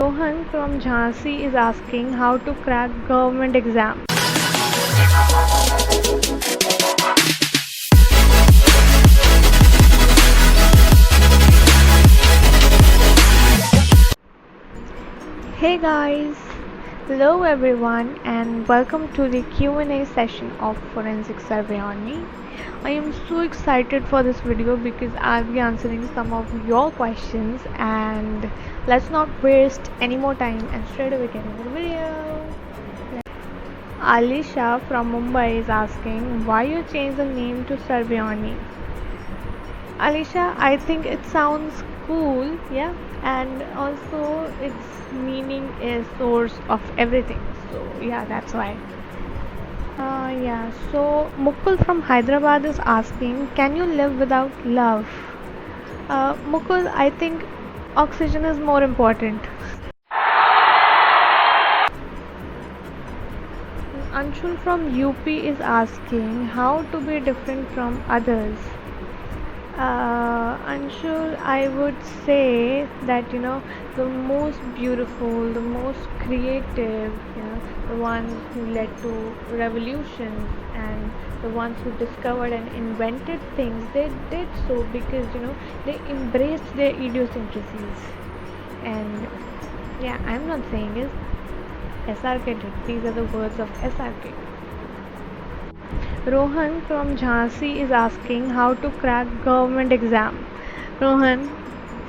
Rohan from Jhansi is asking how to crack government exam. Hey guys, hello everyone and welcome to the Q&A session of Forensic Survey on Me. I am so excited for this video because I'll be answering some of your questions, and let's not waste any more time and straight away get into the video. Alisha from Mumbai is asking why you changed the name to Survey on Me. Alisha, I think it sounds cool, yeah, and also its meaning is source of everything. So yeah, that's why. Yeah. So Mukul from Hyderabad is asking, can you live without love? Mukul, I think oxygen is more important. Anshul from UP is asking how to be different from others. Anshul, I would say that the most beautiful, the most creative, the ones who led to revolutions and the ones who discovered and invented things, they did so because they embraced their idiosyncrasies. And yeah, I'm not saying it. SRK did. These are the words of SRK. Rohan from Jhansi is asking how to crack government exam. Rohan,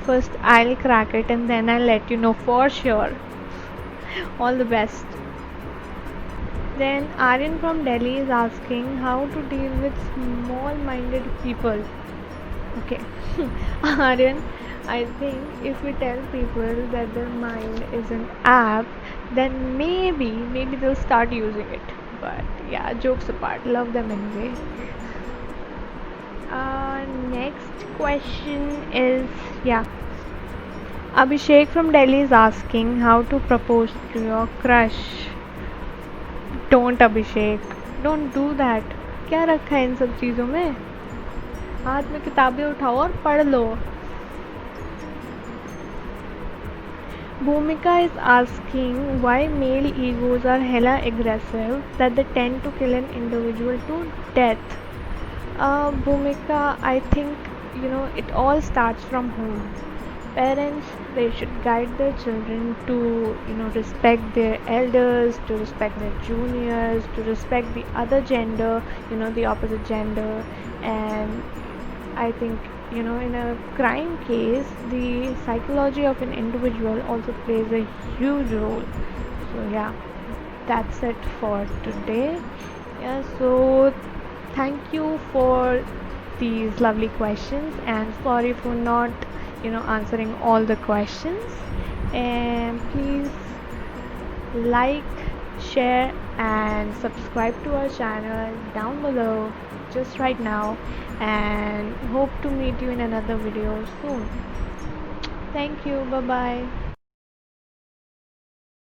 first I'll crack it and then I'll let you know for sure. All the best. Then Aryan from Delhi is asking how to deal with small-minded people. Okay, Aryan, I think if we tell people that their mind is an app, then maybe they'll start using it. But yeah, jokes apart, love them anyway. Next question is, yeah, Abhishek from Delhi is asking how to propose to your crush. Don't Abhishek, don't do that. क्या रखा है इन सब चीज़ों में? हाथ में किताबें उठाओ और पढ़ लो. Bhumika is asking why male egos are hella aggressive that they tend to kill an individual to death. Bhumika, I think it all starts from home. Parents, they should guide their children to respect their elders, to respect their juniors, to respect the other gender, the opposite gender. And I think in a crime case, the psychology of an individual also plays a huge role. So yeah, that's it for today. Yeah, so thank you for these lovely questions, and sorry for not answering all the questions. And please like, share and subscribe to our channel down below just right now, and hope to meet you in another video soon. Thank you. Bye bye.